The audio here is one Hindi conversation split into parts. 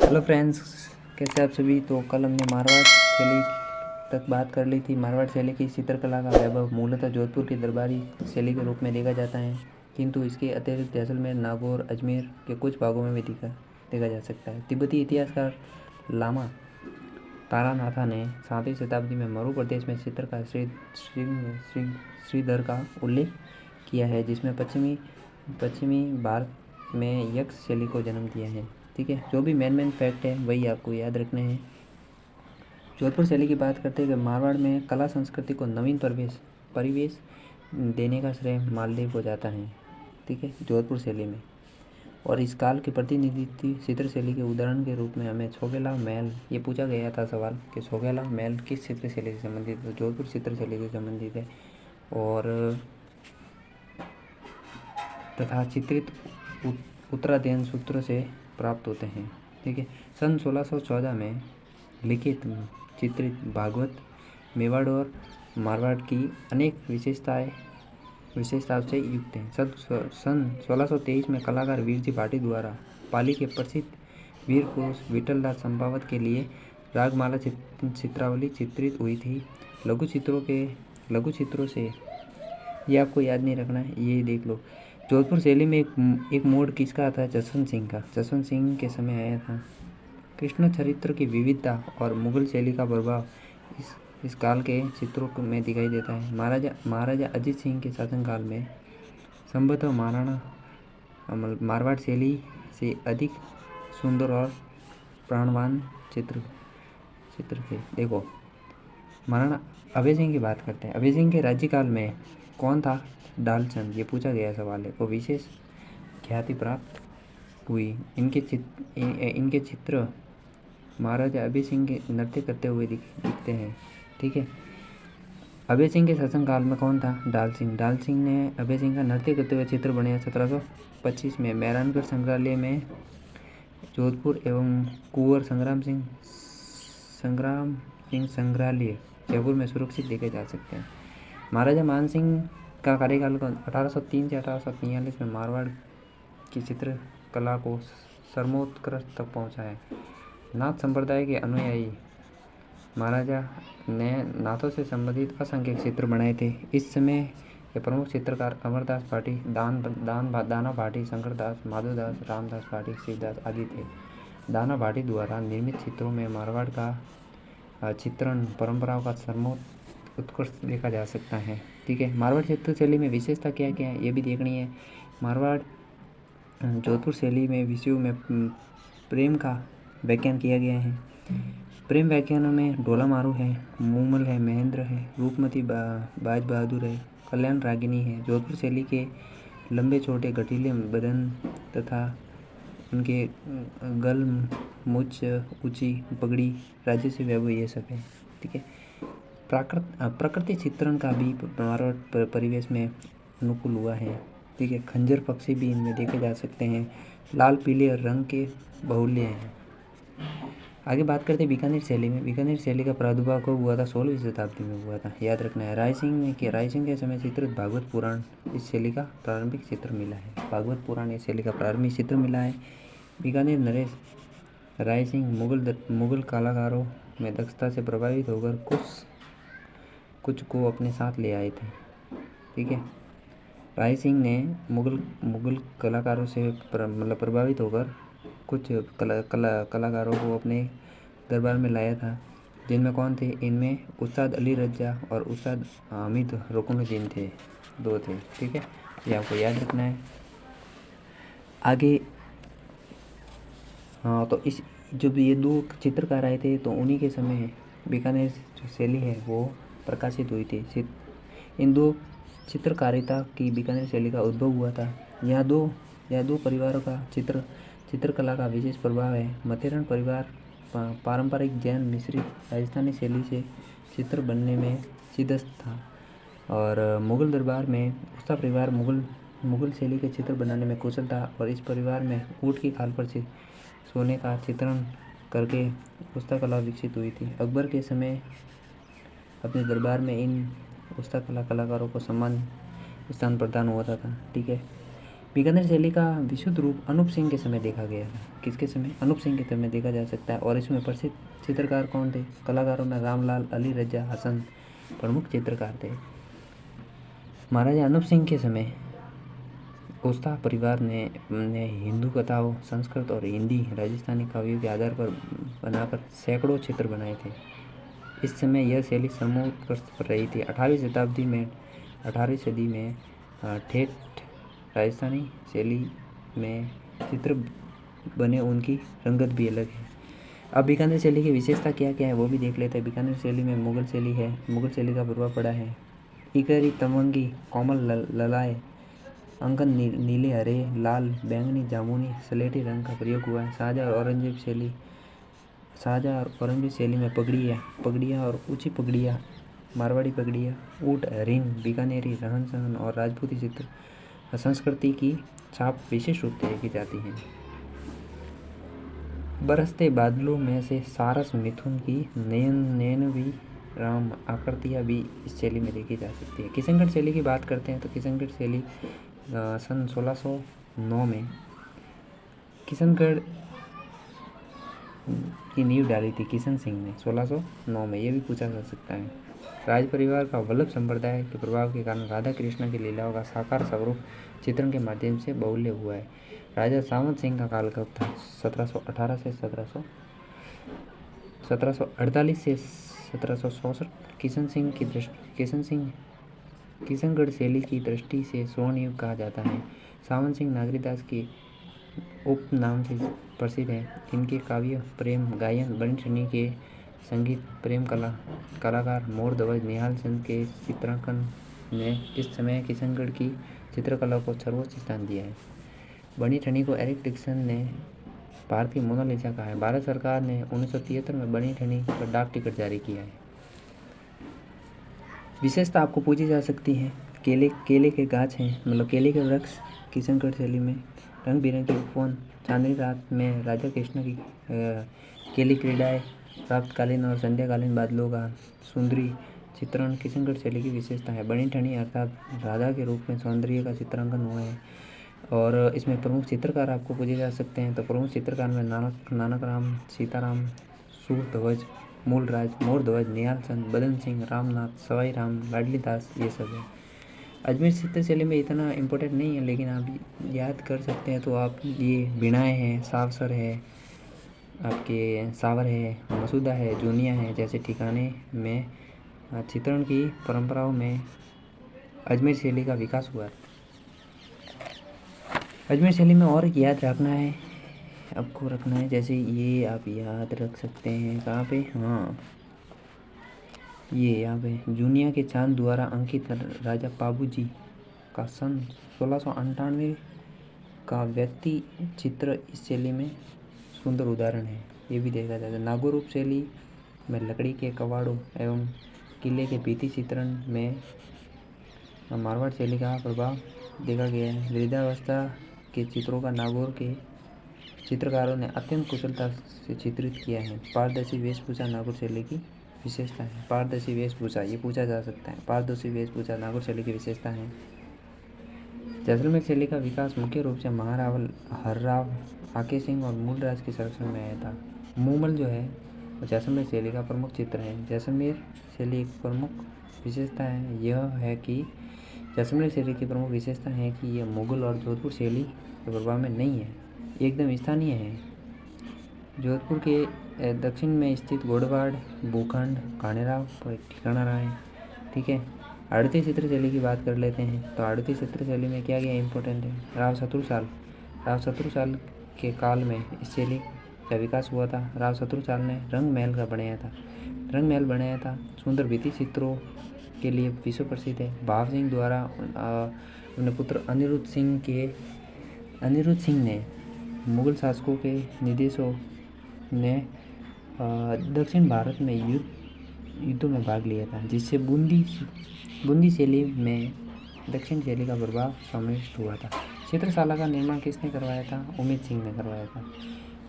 हेलो फ्रेंड्स, कैसे आप सभी। तो कल हमने मारवाड़ शैली तक बात कर ली थी। मारवाड़ शैली की चित्रकला का वैभव मूलतः जोधपुर की दरबारी शैली के रूप में देखा जाता है, किंतु इसके अतिरिक्त जैसलमेर, नागौर, अजमेर के कुछ भागों में भी देखा जा सकता है। तिब्बती इतिहासकार लामा तारानाथा ने 7वीं शताब्दी में मरु प्रदेश में चित्रकार श्रीधर का उल्लेख किया है, जिसमें पश्चिमी भारत में यक्ष शैली को जन्म दिया है। ठीक है, जो भी मेन फैक्ट है वही आपको याद रखने हैं। जोधपुर शैली की बात करते हैं कि मारवाड़ में कला संस्कृति को नवीन परिवेश देने का श्रेय मालदेव को जाता है। ठीक है, जोधपुर शैली में। और इस काल के प्रतिनिधित्व चित्र शैली के उदाहरण के रूप में हमें छोगेला महल, ये पूछा गया था सवाल कि छोगेला महल किस चित्र शैली से संबंधित है। जोधपुर चित्र शैली से संबंधित है और तथा चित्रित उत्तराध्ययन सूत्रों से प्राप्त होते हैं। ठीक है, सन 1614 में लिखित चित्रित भागवत मेवाड़ और मारवाड़ की अनेक विशेषताओं से युक्त है। सन 1623 में कलाकार वीरजी भाटी द्वारा पाली के प्रसिद्ध वीर पुरुष विठलदास चंपावत के लिए रागमाला चित्रावली चित्रित हुई थी। लघु चित्रों से ये आपको याद नहीं रखना है, ये देख लो। जोधपुर शैली में एक मोड़ किसका आता है? जसवंत सिंह का। जसवंत सिंह के समय आया था। कृष्ण चरित्र की विविधता और मुगल शैली का प्रभाव इस काल के चित्रों में दिखाई देता है। महाराजा अजीत सिंह के शासनकाल में संभवतः मारवाड़ शैली से अधिक सुंदर और प्राणवान चित्र थे। देखो, महाराणा अभय सिंह की बात करते हैं। अभय सिंह के राज्यकाल में कौन था? डालचंद, ये पूछा गया सवाल है। को विशेष ख्याति प्राप्त हुई। इनके चित्र महाराजा अभय सिंह के नृत्य करते हुए दिखते हैं। ठीक है, अभय सिंह के शासनकाल में कौन था? डाल सिंह ने अभय सिंह का नृत्य करते हुए चित्र बनाया 1725 में मेहरानगढ़ संग्रहालय में। जोधपुर एवं कुंवर संग्राम सिंह संग्रहालय जयपुर में सुरक्षित देखे जा सकते हैं। महाराजा मान सिंह का कार्यकाल 1803 से 1843 में मारवाड़ की चित्रकला को सर्वोत्कर्ष तक पहुंचा है। नाथ संप्रदाय के अनुयायी महाराजा ने नाथों से संबंधित असंख्य चित्र बनाए थे। इस समय के प्रमुख चित्रकार अमरदास भाटी, दाना भाटी, शंकरदास, माधवदास, रामदास भाटी, शिवदास आदि थे। दाना भाटी द्वारा निर्मित चित्रों में मारवाड़ का चित्रण परंपराओं का उत्कृष्ट देखा जा सकता है। ठीक है, मारवाड़ चित्र शैली में विशेषता क्या क्या है ये भी देखनी है। मारवाड़ जोधपुर शैली में विषयों में प्रेम का व्याख्यान किया गया है। प्रेम व्याख्यानों में ढोला मारू है, मूमल है, महेंद्र है, रूपमती बाज बहादुर है, कल्याण रागिनी है। जोधपुर शैली के लंबे छोटे गठीले बदन तथा उनके गल, मुछ, ऊंची पगड़ी, राजसी वैभव, ये सब है। ठीक है, प्रकृति चित्रण का भी मारवाड़ परिवेश में अनुकूल हुआ है। ठीक है, खंजर पक्षी भी इनमें देखे जा सकते हैं। लाल पीले रंग के बहुल्य हैं। आगे बात करते हैं बीकानेर शैली में। बीकानेर शैली का प्रादुर्भाव कब हुआ था? 16वीं शताब्दी में हुआ था, याद रखना है। राय सिंह के समय चित्रित भागवत पुराण इस शैली का प्रारंभिक चित्र मिला है। भागवत पुराण इस शैली का प्रारंभिक चित्र मिला है। बीकानेर नरेश राय सिंह मुगल कलाकारों में दक्षता से प्रभावित होकर कुछ को अपने साथ ले आए थे। ठीक है, राय सिंह ने मुगल कलाकारों से प्रभावित होकर कुछ कलाकारों को अपने दरबार में लाया था, जिनमें कौन थे? इनमें उस्ताद अली रजा और उस्ताद हामिद रुकनुद्दीन थे, 2 थे। ठीक है, ये आपको याद रखना है। आगे हाँ, तो इस जब ये 2 चित्रकार आए थे तो उन्हीं के समय बीकानेर जो शैली है वो प्रकाशित हुई थी। इन 2 चित्रकारिता की बीकानेर शैली का उद्भव हुआ था। यह दो परिवारों का चित्रकला का विशेष प्रभाव है। मथेरण परिवार पारंपरिक जैन मिश्रित राजस्थानी शैली से चित्र बनने में सिद्धस्त था और मुगल दरबार में उस्ता परिवार मुगल शैली के चित्र बनाने में कुशल था और इस परिवार में ऊँट की खाल पर सोने का चित्रण करके उस्ता कला विकसित हुई थी। अकबर के समय अपने दरबार में इन उस्ता कलाकारों को सम्मान स्थान प्रदान हुआ था। ठीक है, बीकानेर शैली का विशुद्ध रूप अनूप सिंह के समय देखा गया था। किसके समय? अनूप सिंह के समय देखा जा सकता है। और इसमें प्रसिद्ध चित्रकार कौन थे? कलाकारों में रामलाल, अली रजा, हसन प्रमुख चित्रकार थे। महाराजा अनूप सिंह के समय कोस्ता परिवार ने हिंदू कथाओं, संस्कृत और हिंदी राजस्थानी काव्यों के आधार पर बनाकर सैकड़ों चित्र बनाए थे। इस समय यह शैली सर्वोत्कृष्ट पर रही थी। 18वीं सदी में ठेठ राजस्थानी शैली में चित्र बने, उनकी रंगत भी अलग है। अब बीकानेर शैली की विशेषता क्या क्या है वो भी देख लेते हैं। बीकानेर शैली में मुगल शैली है, मुगल शैली का प्रभाव पड़ा है। इकरी, तमंगी, कोमल ललाए, अंकन नीले, हरे, लाल, बैंगनी, जामुनी, स्लेटी रंग का प्रयोग हुआ है। शाहजहाँ और औरंगजेब शैली में पगड़ियाँ और ऊंची पगड़ियाँ, मारवाड़ी पगड़ियाँ, ऊँट, हरिण, बीकानेरी रहन सहन और राजपूती चित्र संस्कृति की छाप विशेष रूप से देखी जाती है। बरसते बादलों में से सारस मिथुन की नयनवी राम आकृतियाँ भी इस शैली में देखी जा सकती है। किशनगढ़ शैली की बात करते हैं तो किशनगढ़ शैली सन 1609 में किशनगढ़ की नींव डाली थी किशन सिंह ने 1609 में। ये भी पूछा जा सकता है। राज परिवार का वल्लभ संप्रदाय के प्रभाव के कारण राधा कृष्ण की लीलाओं का साकार स्वरूप चित्रण के माध्यम से बहुल्य हुआ है। राजा सावंत सिंह का काल कब था? 1748 से 1764। किशनगढ़ शैली की दृष्टि से स्वर्ण युग कहा जाता है। सावंत सिंह नागरीदास के उपनाम से प्रसिद्ध है। इनके काव्य, प्रेम गायन, बनी ठनी के संगीत, प्रेम कलाकार मोर ध्वज निहाल चंद के चित्रांकन ने इस समय किशनगढ़ की चित्रकला को सर्वोच्च स्थान दिया है। बनी ठनी को एरिक डिक्सन ने भारत की मोनालिसा कहा है। भारत सरकार ने 1973 में बनी ठनी पर डाक टिकट जारी किया है। विशेषता आपको पूछी जा सकती है। केले के गाछ हैं, मतलब केले के वृक्ष किशनगढ़ शैली में। रंग बिरंगे उपवन, चांदनी रात में राजा कृष्ण की केली क्रीड़ाएँ, प्रातःकालीन और संध्याकालीन बादलों का सुंदरी चित्रण किशनगढ़ शैली की विशेषता है। बनी ठनी अर्थात राधा के रूप में सौंदर्य का चित्रांकन हुआ है। और इसमें प्रमुख चित्रकार आपको पूछे जा सकते हैं। तो प्रमुख चित्रकार में नानक राम, सीताराम, सूरध्वज, मूलराज, मोरध्वज, निहाल चंद, बदन सिंह, रामनाथ, सवाई राम, लाडली दास, ये सब है। अजमेर चित्र शैली में इतना इम्पोर्टेंट नहीं है, लेकिन आप याद कर सकते हैं। तो आप ये भिणाएँ हैं, सावसर है, आपके सावर है, मसूदा है, जूनिया है जैसे ठिकाने में चित्रण की परंपराओं में अजमेर शैली का विकास हुआ। अजमेर शैली में और याद रखना है, आपको रखना है, जैसे ये आप याद रख सकते हैं कहाँ पे, हाँ ये यहाँ पे जूनिया के चांद द्वारा अंकित राजा पाबूजी का सन 1698 का व्यक्ति चित्र इस शैली में सुंदर उदाहरण है। ये भी देखा जाता है। नागौर शैली में लकड़ी के कवाड़ों एवं किले के भित्ति चित्रण में मारवाड़ शैली का प्रभाव देखा गया है। वृद्धावस्था के चित्रों का नागौर के चित्रकारों ने अत्यंत कुशलता से चित्रित किया है। पारदर्शी वेशभूषा नागौर शैली की विशेषता है। पारदर्शी वेशभूषा ये पूछा जा सकता है। पारदर्शी वेशभूषा नागौर शैली की विशेषता है। जैसलमेर शैली का विकास मुख्य रूप से महारावल, हर्राव, आके सिंह और मूलराज के संरक्षण में आया था। मूमल जो है वो जैसलमेर शैली का प्रमुख चित्र है। जैसलमेर शैली एक प्रमुख विशेषता है यह है कि जैसलमेर शैली की प्रमुख विशेषता है कि यह मुगल और जोधपुर शैली के प्रभाव में नहीं है, एकदम स्थानीय है। जोधपुर के दक्षिण में स्थित गोड़वाड़ भूखंड खानेराव पर ठिकाना रहा है। ठीक है। आड़ती चित्र शैली की बात कर लेते हैं। तो आड़ती चित्र शैली में क्या क्या इंपॉर्टेंट है? राव शत्रुसाल के काल में इस शैली का विकास हुआ था। राव शत्रुसाल ने रंग महल बनाया था। सुंदर भित्ति चित्रों के लिए विश्व प्रसिद्ध है। भाव सिंह द्वारा अपने पुत्र अनिरुद्ध सिंह ने मुगल शासकों के निर्देशों ने दक्षिण भारत में युद्धों में भाग लिया था, जिससे बूंदी शैली में दक्षिण शैली का प्रभाव सम्मिलित हुआ था। चित्रशाला का निर्माण किसने करवाया था? उमेद सिंह ने करवाया था।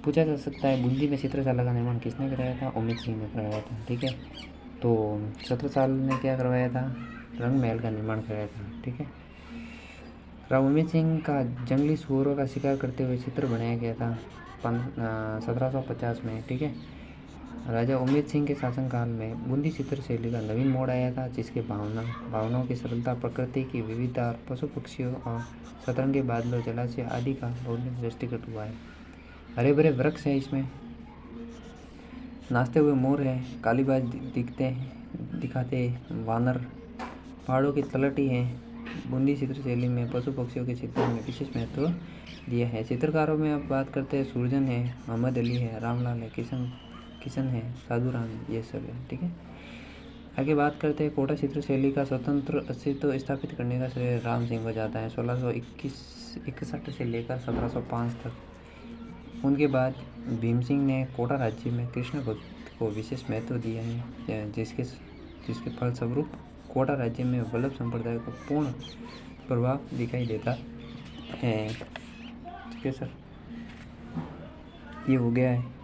पूछा जा सकता है बूंदी में चित्रशाला का निर्माण किसने कराया था? उमेद सिंह ने करवाया था। ठीक है। तो छत्रसाल ने क्या करवाया था? रंग महल का निर्माण कराया था। ठीक है। राव उमेद सिंह का जंगली सुअरों का शिकार करते हुए चित्र बनाया गया था 1750 में। ठीक है। राजा उमेद सिंह के शासनकाल में बूंदी चित्र शैली का नवीन मोड़ आया था, जिसके भावनाओं की सरलता, प्रकृति की विविधता और पशु पक्षियों और सतरंगी बादलों, जलाशय आदि का बहुलक दृष्टिगत हुआ है। हरे भरे वृक्ष हैं, इसमें नाचते हुए मोर है, कालीबाज दिखाते वानर, पहाड़ों की तलहटी है। बूंदी चित्र शैली में पशु पक्षियों के चित्रों में विशेष महत्व दिया है। चित्रकारों में अब बात करते हैं, सुरजन है, मोहम्मद अली है, रामलाल है, किशन है, साधु राम, ये सब है। ठीक है। आगे बात करते हैं, कोटा चित्र शैली का स्वतंत्र अस्तित्व स्थापित करने का श्रेय राम सिंह को जाता है 1661 से लेकर 1705 तक। उनके बाद भीम सिंह ने कोटा राज्य में कृष्ण भक्त को विशेष महत्व दिया है, जिसके फलस्वरूप कोटा राज्य में वल्लभ संप्रदाय को पूर्ण प्रभाव दिखाई देता है। ठीक है सर, ये हो गया है।